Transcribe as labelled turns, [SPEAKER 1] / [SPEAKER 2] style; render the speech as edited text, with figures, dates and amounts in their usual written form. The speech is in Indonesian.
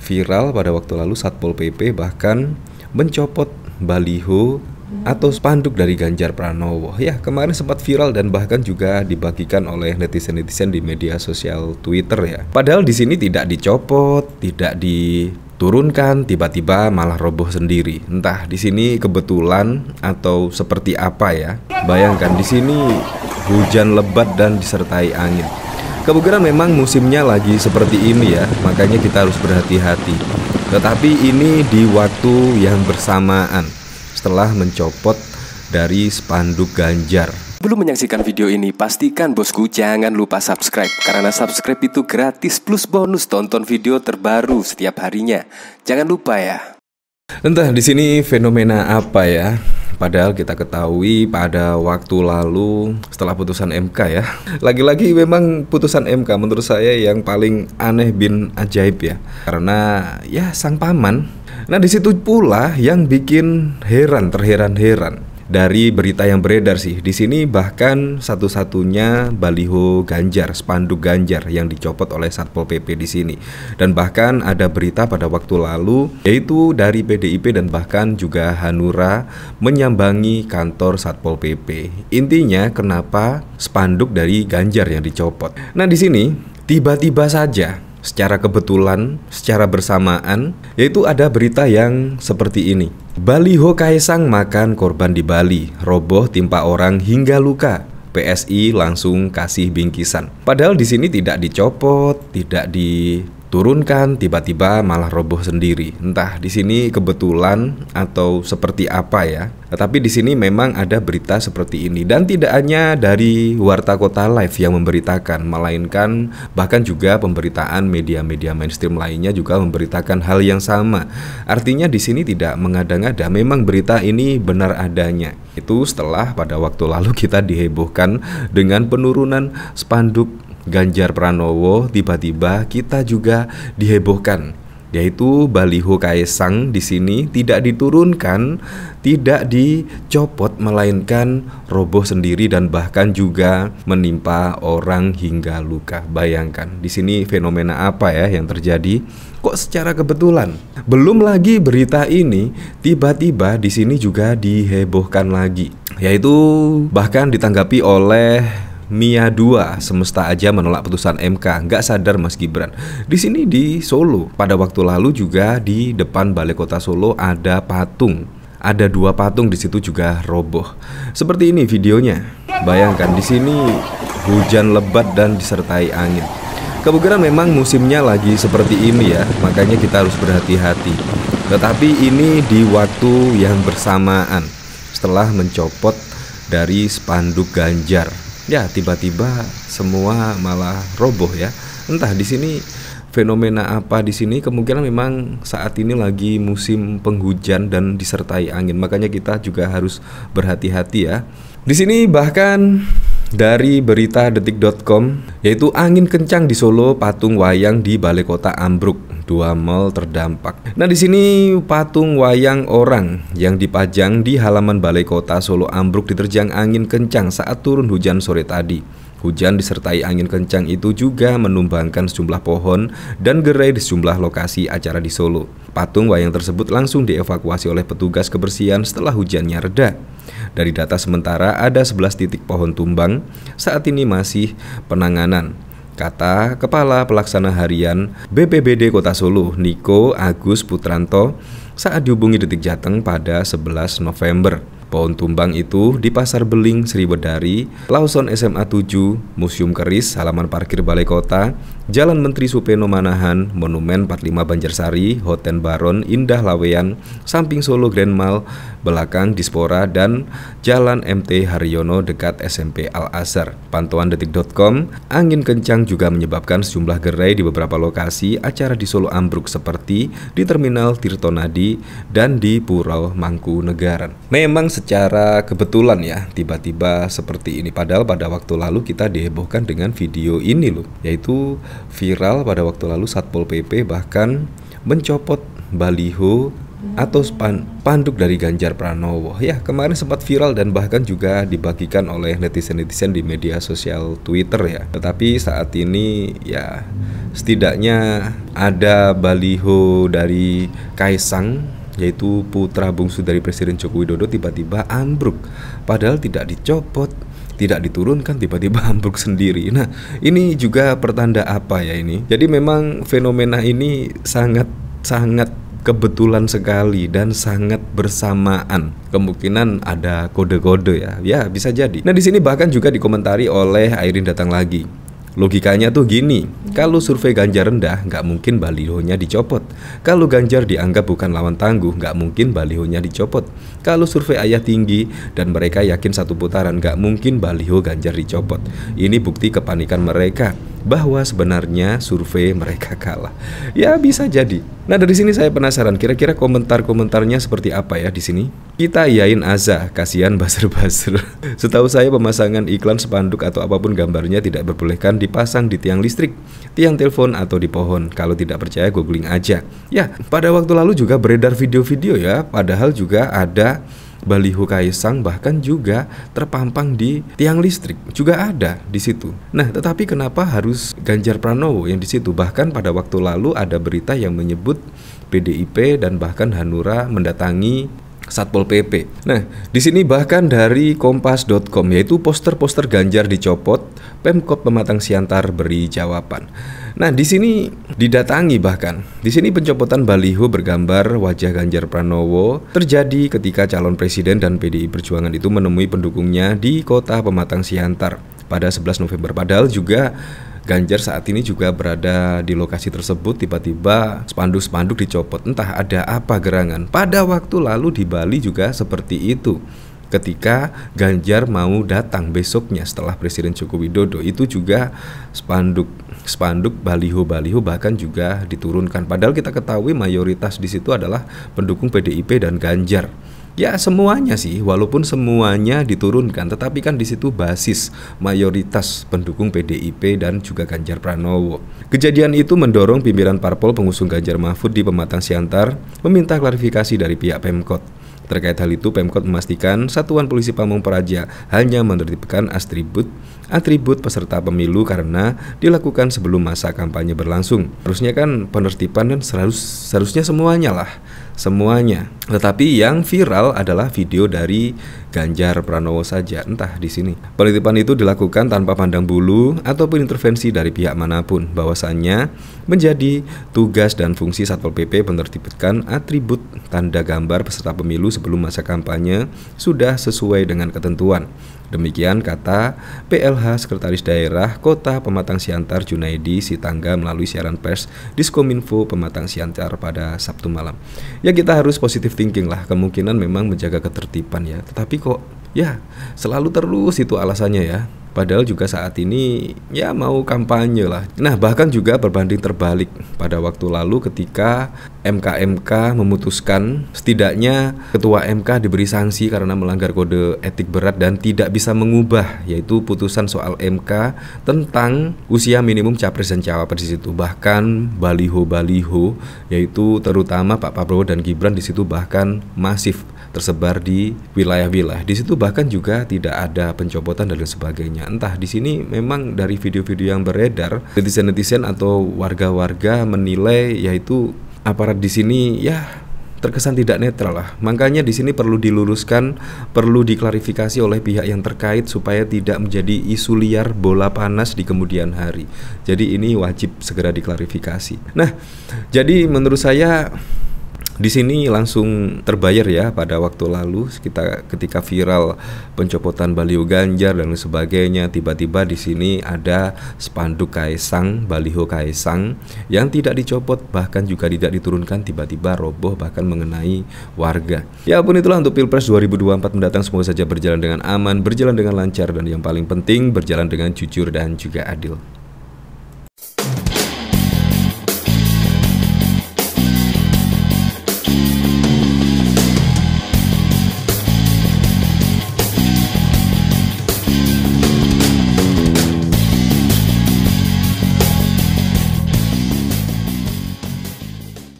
[SPEAKER 1] Viral pada waktu lalu Satpol PP bahkan mencopot baliho atau spanduk dari Ganjar Pranowo. Ya, kemarin sempat viral dan bahkan juga dibagikan oleh netizen-netizen di media sosial Twitter ya. Padahal di sini tidak dicopot, tidak diturunkan, tiba-tiba malah roboh sendiri. Entah di sini kebetulan atau seperti apa ya. Bayangkan di sini hujan lebat dan disertai angin. Kebetulan memang musimnya lagi seperti ini ya, makanya kita harus berhati-hati. Tetapi ini di waktu yang bersamaan setelah mencopot dari spanduk Ganjar.
[SPEAKER 2] Belum menyaksikan video ini, pastikan bosku jangan lupa subscribe. Karena subscribe itu gratis plus bonus tonton video terbaru setiap harinya. Jangan lupa ya.
[SPEAKER 1] Entah di sini fenomena apa ya. Padahal kita ketahui pada waktu lalu setelah putusan MK ya. Lagi-lagi memang putusan MK menurut saya yang paling aneh bin ajaib ya. Karena ya sang paman. Nah di situ pula yang bikin terheran-heran dari berita yang beredar sih. Di sini bahkan satu-satunya baliho Ganjar, spanduk Ganjar yang dicopot oleh Satpol PP di sini. Dan bahkan ada berita pada waktu lalu yaitu dari PDIP dan bahkan juga Hanura menyambangi kantor Satpol PP. Intinya kenapa spanduk dari Ganjar yang dicopot. Nah di sini tiba-tiba saja secara kebetulan, secara bersamaan, yaitu ada berita yang seperti ini. Baliho Kaisang makan korban di Bali, roboh timpa orang hingga luka. PSI langsung kasih bingkisan. Padahal di sini tidak dicopot, tidak diturunkan, tiba-tiba malah roboh sendiri. Entah di sini kebetulan atau seperti apa ya. Tetapi di sini memang ada berita seperti ini dan tidak hanya dari Warta Kota Live yang memberitakan, melainkan bahkan juga pemberitaan media-media mainstream lainnya juga memberitakan hal yang sama. Artinya di sini tidak mengada-ngada, memang berita ini benar adanya. Itu setelah pada waktu lalu kita dihebohkan dengan penurunan spanduk Ganjar Pranowo, tiba-tiba kita juga dihebohkan. Yaitu baliho Kaisang di sini tidak diturunkan, tidak dicopot, melainkan roboh sendiri dan bahkan juga menimpa orang hingga luka. Bayangkan di sini fenomena apa ya yang terjadi? Kok secara kebetulan? Belum lagi berita ini tiba-tiba di sini juga dihebohkan lagi. Yaitu bahkan ditanggapi oleh Mia 2, semesta aja menolak putusan MK, nggak sadar Mas Gibran. Di sini di Solo, pada waktu lalu juga di depan Balai Kota Solo ada patung. Ada 2 patung di situ juga roboh. Seperti ini videonya. Bayangkan di sini hujan lebat dan disertai angin. Kebetulan memang musimnya lagi seperti ini ya, makanya kita harus berhati-hati. Tetapi ini di waktu yang bersamaan setelah mencopot dari spanduk Ganjar. Ya, tiba-tiba semua malah roboh ya. Entah di sini fenomena apa di sini. Kemungkinan memang saat ini lagi musim penghujan dan disertai angin. Makanya kita juga harus berhati-hati ya. Di sini bahkan dari berita detik.com yaitu angin kencang di Solo, patung wayang di Balai Kota ambruk. 2 mal terdampak. Nah di sini patung wayang orang yang dipajang di halaman Balai Kota Solo ambruk diterjang angin kencang saat turun hujan sore tadi. Hujan disertai angin kencang itu juga menumbangkan sejumlah pohon dan gerai di sejumlah lokasi acara di Solo. Patung wayang tersebut langsung dievakuasi oleh petugas kebersihan setelah hujannya reda. Dari data sementara ada 11 titik pohon tumbang, saat ini masih penanganan, kata Kepala Pelaksana Harian BPBD Kota Solo, Niko Agus Putranto, saat dihubungi Detik Jateng pada 11 November. Pohon tumbang itu di Pasar Beling, Sriwedari, Lawson SMA 7, Museum Keris, halaman parkir Balai Kota, Jalan Menteri Supeno Manahan, Monumen 45 Banjarsari, Hotel Baron, Indah Laweyan, samping Solo Grand Mall, belakang Dispora, dan Jalan MT Haryono dekat SMP Al-Azhar. Pantauan detik.com, angin kencang juga menyebabkan sejumlah gerai di beberapa lokasi acara di Solo ambruk seperti di Terminal Tirtonadi dan di Purau Mangkunegaran. Memang secara kebetulan ya tiba-tiba seperti ini, padahal pada waktu lalu kita dihebohkan dengan video ini loh, yaitu viral pada waktu lalu Satpol PP bahkan mencopot baliho atau spanduk dari Ganjar Pranowo. Ya, kemarin sempat viral dan bahkan juga dibagikan oleh netizen-netizen di media sosial Twitter ya. Tetapi saat ini ya setidaknya ada baliho dari Kaisang, yaitu putra bungsu dari Presiden Joko Widodo, tiba-tiba ambruk. Padahal tidak dicopot, tidak diturunkan, tiba-tiba ambruk sendiri. Nah, ini juga pertanda apa ya ini? Jadi memang fenomena ini sangat kebetulan sekali dan sangat bersamaan. Kemungkinan ada kode-kode ya. Ya, bisa jadi. Nah, di sini bahkan juga dikomentari oleh Airin Datang Lagi. Logikanya tuh gini, kalau survei Ganjar rendah, nggak mungkin balihonya dicopot. Kalau Ganjar dianggap bukan lawan tangguh, nggak mungkin balihonya dicopot. Kalau survei Ayah tinggi dan mereka yakin satu putaran, nggak mungkin baliho Ganjar dicopot. Ini bukti kepanikan mereka bahwa sebenarnya survei mereka kalah. Ya, bisa jadi. Nah, dari sini saya penasaran, kira-kira komentar-komentarnya seperti apa ya di sini? Kita iyain aza, kasihan buzzer-buzzer. Setahu saya pemasangan iklan spanduk atau apapun gambarnya tidak diperbolehkan dipasang di tiang listrik, tiang telepon atau di pohon. Kalau tidak percaya googling aja. Ya, pada waktu lalu juga beredar video-video ya, padahal juga ada baliho Kaisang bahkan juga terpampang di tiang listrik, juga ada di situ. Nah, tetapi kenapa harus Ganjar Pranowo yang di situ? Bahkan pada waktu lalu ada berita yang menyebut PDIP dan bahkan Hanura mendatangi Satpol PP. Nah, di sini bahkan dari kompas.com, yaitu poster-poster Ganjar dicopot, Pemkot Pematang Siantar beri jawaban. Nah, di sini didatangi bahkan. Di sini pencopotan baliho bergambar wajah Ganjar Pranowo terjadi ketika calon presiden dan PDI Perjuangan itu menemui pendukungnya di kota Pematang Siantar pada 11 November. Padahal juga Ganjar saat ini juga berada di lokasi tersebut, tiba-tiba spanduk-spanduk dicopot. Entah ada apa gerangan. Pada waktu lalu di Bali juga seperti itu. Ketika Ganjar mau datang besoknya setelah Presiden Joko Widodo, itu juga spanduk baliho bahkan juga diturunkan. Padahal kita ketahui mayoritas di situ adalah pendukung PDIP dan Ganjar. Ya, semuanya sih, walaupun semuanya diturunkan, tetapi kan di situ basis mayoritas pendukung PDIP dan juga Ganjar Pranowo. Kejadian itu mendorong pimpinan parpol pengusung Ganjar Mahfud di Pematang Siantar meminta klarifikasi dari pihak Pemkot. Terkait hal itu, Pemkot memastikan Satuan Polisi Pamung Praja hanya menertibkan atribut peserta pemilu karena dilakukan sebelum masa kampanye berlangsung. Harusnya kan penertiban dan seharusnya semuanya. Tetapi yang viral adalah video dari Ganjar Pranowo saja, entah di sini. Penitipan itu dilakukan tanpa pandang bulu ataupun intervensi dari pihak manapun. Bahwasannya menjadi tugas dan fungsi Satpol PP menertibkan atribut tanda gambar peserta pemilu sebelum masa kampanye sudah sesuai dengan ketentuan. Demikian kata PLH Sekretaris Daerah Kota Pematang Siantar Junaidi Sitangga melalui siaran pers Diskominfo Pematang Siantar pada Sabtu malam. Ya, kita harus positive thinking lah, kemungkinan memang menjaga ketertiban ya. Tetapi kok ya selalu terus itu alasannya ya. Padahal juga saat ini ya mau kampanye lah. Nah, bahkan juga berbanding terbalik pada waktu lalu ketika MK memutuskan setidaknya ketua MK diberi sanksi karena melanggar kode etik berat dan tidak bisa mengubah, yaitu putusan soal MK tentang usia minimum capres dan cawapres di situ. Bahkan baliho yaitu terutama Pak Prabowo dan Gibran di situ bahkan masif tersebar di wilayah-wilayah. Di situ bahkan juga tidak ada pencopotan dan lain sebagainya. Entah di sini memang dari video-video yang beredar, netizen atau warga-warga menilai yaitu aparat di sini ya terkesan tidak netral lah. Makanya di sini perlu diluruskan, perlu diklarifikasi oleh pihak yang terkait supaya tidak menjadi isu liar bola panas di kemudian hari. Jadi ini wajib segera diklarifikasi. Nah, jadi menurut saya di sini langsung terbayar ya pada waktu lalu ketika viral pencopotan baliho Ganjar dan sebagainya, tiba-tiba di sini ada spanduk Kaisang, baliho Kaisang yang tidak dicopot bahkan juga tidak diturunkan, tiba-tiba roboh bahkan mengenai warga. Ya pun itulah untuk Pilpres 2024 mendatang, semoga saja berjalan dengan aman, berjalan dengan lancar dan yang paling penting berjalan dengan jujur dan juga adil.